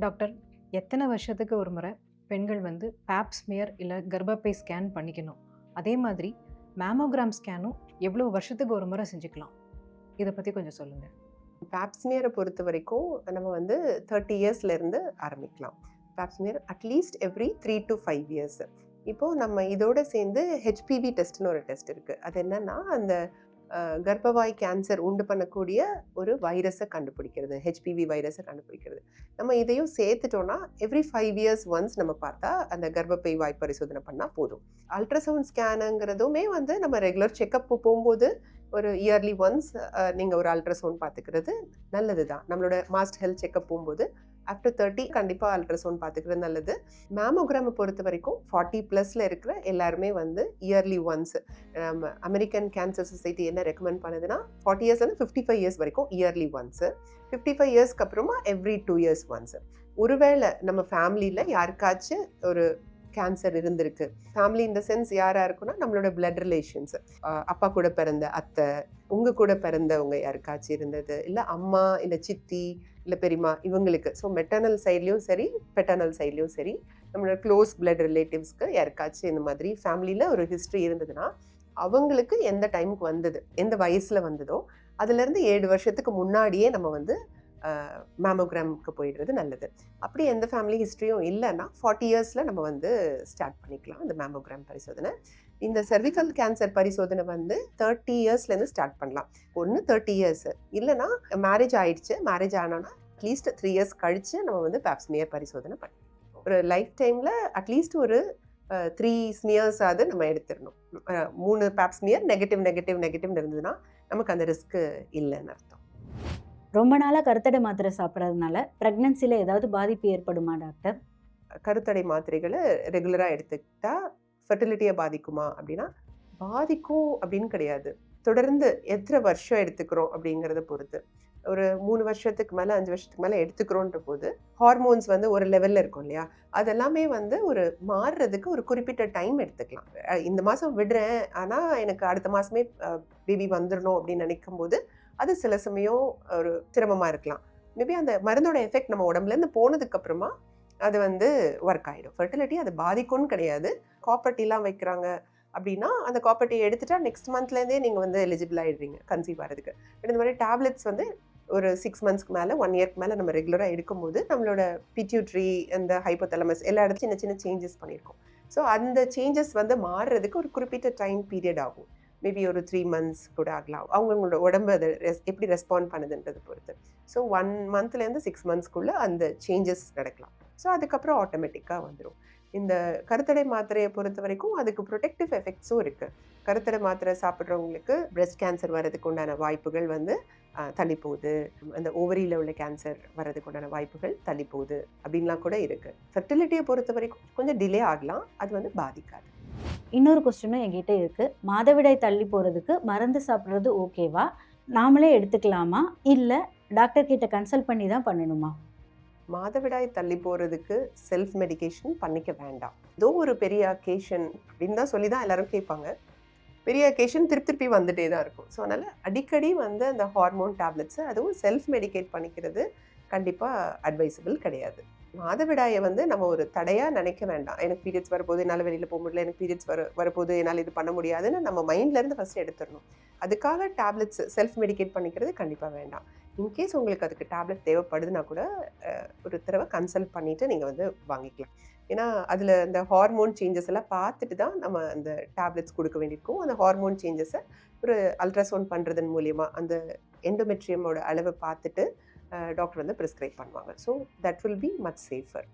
Doctor, எத்தனை வருஷத்துக்கு ஒரு முறை பெண்கள் வந்து பேப் ஸ்மியர் இல்ல கர்ப்பப்பை ஸ்கேன் பண்ணிக்கணும்? அதே மாதிரி மேமோகிராம் ஸ்கேனும் எவ்வளோ வருஷத்துக்கு ஒரு முறை செஞ்சுக்கலாம்? இத பத்தி கொஞ்சம் சொல்லுங்க. பேப்ஸ்மியரை பொறுத்த வரைக்கும் நம்ம வந்து 30 இயர்ஸ்லேருந்து ஆரம்பிக்கலாம். Pap smear at least every 3 to 5 years. இப்போது நம்ம இதோட சேர்ந்து ஹெச்பிவி டெஸ்ட்னு ஒரு டெஸ்ட் இருக்குது. அது என்னன்னா அந்த கர்ப்பவாய் கேன்சர் உண்டு பண்ணக்கூடிய ஒரு வைரஸை கண்டுபிடிக்கிறது, ஹெச்பிவி வைரஸை கண்டுபிடிக்கிறது. நம்ம இதையும் சேர்த்துட்டோம்னா எவ்ரி 5 இயர்ஸ் ஒன்ஸ் நம்ம பார்த்தா அந்த கர்ப்பப்பை வாய் பரிசோதனை பண்ணால் போதும். அல்ட்ராசவுண்ட் ஸ்கேனுங்கிறதுமே வந்து நம்ம ரெகுலர் செக்கப் போகும்போது ஒரு இயர்லி ஒன்ஸ் நீங்கள் ஒரு அல்ட்ராசவுண்ட் பார்த்துக்கிறது நல்லது தான். நம்மளோட மாஸ்ட் ஹெல்த் செக்கப் போகும்போது ஆஃப்டர் 30 கண்டிப்பாக அல்ட்ராசவுண்ட் பார்த்துக்கிறது நல்லது. மேமோகிராமை பொறுத்த வரைக்கும் 40+ இருக்கிற எல்லாருமே வந்து இயர்லி ஒன்ஸ், நம்ம அமெரிக்கன் கேன்சர் சொசைட்டி என்ன ரெக்கமெண்ட் பண்ணுதுன்னா 40 இயர்ஸ்லேருந்து 55 இயர்ஸ் வரைக்கும் இயர்லி ஒன்ஸு, 55 இயர்ஸ்க்கு அப்புறமா எவ்ரி 2 இயர்ஸ் ஒன்ஸு. ஒருவேளை நம்ம ஃபேமிலியில் யாருக்காச்சும் ஒரு கேன்சர் இருந்திருக்கு, ஃபேமிலி இந்த சென்ஸ் யாராக இருக்குன்னா நம்மளோட பிளட் ரிலேஷன்ஸ், அப்பா கூட பிறந்த அத்தை, உங்கள் கூட பிறந்தவங்க யாருக்காச்சும் இருந்தது, இல்லை அம்மா இல்லை சித்தி இல்லை பெரியம்மா இவங்களுக்கு, ஸோ மெட்டர்னல் சைட்லேயும் சரி பெட்டர்னல் சைட்லேயும் சரி நம்மளோட க்ளோஸ் பிளட் ரிலேட்டிவ்ஸ்க்கு யாருக்காச்சும் இந்த மாதிரி ஃபேமிலியில் ஒரு ஹிஸ்ட்ரி இருந்ததுன்னா அவங்களுக்கு எந்த டைமுக்கு வந்தது, எந்த வயசில் வந்ததோ அதுலேருந்து 7 வருஷத்துக்கு முன்னாடியே நம்ம வந்து மேமோகிராமுக்கு போயிடுறது நல்லது. அப்படி எந்த ஃபேமிலி ஹிஸ்ட்ரியும் இல்லைன்னா 40 இயர்ஸில் நம்ம வந்து ஸ்டார்ட் பண்ணிக்கலாம் இந்த மேமோகிராம் பரிசோதனை. இந்த சர்விக்கல் கேன்சர் பரிசோதனை வந்து 30 இயர்ஸ்லேருந்து ஸ்டார்ட் பண்ணலாம். ஒன்று 30 இயர்ஸ், இல்லைனா மேரேஜ் ஆயிடுச்சு, மேரேஜ் ஆனோன்னா அட்லீஸ்ட் 3 இயர்ஸ் கழித்து நம்ம வந்து பேப்ஸ்மியர் பரிசோதனை பண்ணலாம். ஒரு லைஃப் டைமில் அட்லீஸ்ட் ஒரு 3 ஸ்மியர்ஸாவது நம்ம எடுத்துடணும். 3 பேப்ஸ்மியர் நெகட்டிவ் இருந்ததுன்னா நமக்கு அந்த ரிஸ்க்கு இல்லைன்னு அர்த்தம். ரொம்ப நாளாக கருத்தடை மாத்திரை சாப்பிட்றதுனால ப்ரெக்னன்சியில் ஏதாவது பாதிப்பு ஏற்படுமா டாக்டர்? கருத்தடை மாத்திரைகளை ரெகுலராக எடுத்துக்கிட்டா ஃபெர்டிலிட்டியை பாதிக்குமா அப்படின்னா, பாதிக்கும் அப்படின்னு கிடையாது. தொடர்ந்து எத்தனை வருஷம் எடுத்துக்கிறோம் அப்படிங்கிறத பொறுத்து. ஒரு 3 வருஷத்துக்கு மேலே 5 வருஷத்துக்கு மேலே எடுத்துக்கிறோன்ற போது ஹார்மோன்ஸ் வந்து ஒரு லெவலில் இருக்கும் இல்லையா, அதெல்லாமே வந்து ஒரு மாறுறதுக்கு ஒரு குறிப்பிட்ட டைம் எடுத்துக்கலாம். இந்த மாதம் விடுறேன் ஆனால் எனக்கு அடுத்த மாதமே பேபி வந்துடணும் அப்படின்னு நினைக்கும் போது அது சில சமயம் ஒரு சிரமமாக இருக்கலாம். மேபி அந்த மருந்தோட எஃபெக்ட் நம்ம உடம்புலேருந்து போனதுக்கப்புறமா அது வந்து ஒர்க் ஆகிடும். ஃபெர்டிலிட்டி அது பாதிக்கும்னு கிடையாது. காப்பர்ட்டிலாம் வைக்கிறாங்க அப்படின்னா அந்த காப்பர்ட்டி எடுத்துட்டா நெக்ஸ்ட் மந்த்லேருந்தே நீங்கள் வந்து எலிஜிபிள் ஆகிடுறீங்க கன்சீவ் ஆகிறதுக்கு. இந்த மாதிரி டேப்லெட்ஸ் வந்து ஒரு 6 மந்த்ஸ்க்கு மேலே 1 இயர்க்கு மேலே நம்ம ரெகுலராக எடுக்கும்போது நம்மளோட பிட்யூட்ரி, அந்த ஹைப்போதலமஸ் எல்லா இடத்துல சின்ன சின்ன சேஞ்சஸ் பண்ணியிருக்கோம். ஸோ அந்த சேஞ்சஸ் வந்து மாறுறதுக்கு ஒரு குறிப்பிட்ட டைம் பீரியட் ஆகும். மேபி ஒரு 3 மந்த்ஸ் கூட ஆகலாம். அவங்களோட உடம்பு அதை எப்படி ரெஸ்பாண்ட் பண்ணுதுன்றது பொறுத்து. ஸோ 1 மந்த்லேருந்து 6 மந்த்ஸ்க்குள்ளே அந்த சேஞ்சஸ் நடக்கலாம். ஸோ அதுக்கப்புறம் ஆட்டோமேட்டிக்காக வந்துடும். இந்த கருத்தடை மாத்திரையை பொறுத்த வரைக்கும் அதுக்கு ப்ரொடெக்டிவ் எஃபெக்ட்ஸும் இருக்குது. கருத்தடை மாத்திரை சாப்பிட்றவங்களுக்கு பிரெஸ்ட் கேன்சர் வர்றதுக்கு உண்டான வாய்ப்புகள் வந்து தள்ளி போகுது, அந்த ஓவரியில் உள்ள கேன்சர் வர்றதுக்கு உண்டான வாய்ப்புகள் தள்ளி போகுது அப்படின்லாம் கூட இருக்குது. ஃபெர்டிலிட்டியை பொறுத்த வரைக்கும் கொஞ்சம் டிலே ஆகலாம், அது வந்து பாதிக்காது. இன்னொரு கொஸ்டினும் என்கிட்ட இருக்குது. மாதவிடாய் தள்ளி போகிறதுக்கு மருந்து சாப்பிட்றது ஓகேவா? நாமளே எடுத்துக்கலாமா? இல்லை டாக்டர் கிட்ட கன்சல்ட் பண்ணி தான் பண்ணணுமா? மாதவிடாய் தள்ளி போகிறதுக்கு செல்ஃப் மெடிகேஷன் பண்ணிக்க வேண்டாம். ஏதோ ஒரு பெரிய அக்கேஷன் அப்படின்னு தான் சொல்லி தான் எல்லோரும் கேட்பாங்க. பெரிய அக்கேஷன் திருப்பி வந்துட்டே தான் இருக்கும். ஸோ அதனால் அடிக்கடி வந்து அந்த ஹார்மோன் டேப்லெட்ஸை அதுவும் செல்ஃப் மெடிகேட் பண்ணிக்கிறது கண்டிப்பாக அட்வைசபிள் கிடையாது. மாதவிடாயை வந்து நம்ம ஒரு தடையாக நினைக்க வேண்டாம். எனக்கு பீரியட்ஸ் வரப்போது, என்னால் வெளியில் போக முடியல, எனக்கு பீரியட்ஸ் வரப்போது, என்னால் இது பண்ண முடியாதுன்னு நம்ம மைண்ட்லேருந்து ஃபஸ்ட்டு எடுத்துடணும். அதுக்காக டேப்லெட்ஸ் செல்ஃப் மெடிகேட் பண்ணிக்கிறது கண்டிப்பாக வேண்டாம். இன்கேஸ் உங்களுக்கு அதுக்கு டேப்லெட் தேவைப்படுதுன்னா கூட ஒரு தடவை கன்சல்ட் பண்ணிவிட்டு நீங்கள் வந்து வாங்கிக்கலாம். ஏன்னா அதில் இந்த ஹார்மோன் சேஞ்சஸ் எல்லாம் பார்த்துட்டு தான் நம்ம அந்த டேப்லெட்ஸ் கொடுக்க வேண்டியிருக்கும். அந்த ஹார்மோன் சேஞ்சஸை ஒரு அல்ட்ராசவுண்ட் பண்ணுறதன் மூலியமாக அந்த எண்டோமெட்ரியமோட அளவை பார்த்துட்டு டாக்டர் வந்து ப்ரிஸ்கிரைப் பண்ணுவாங்க. So that will be much safer.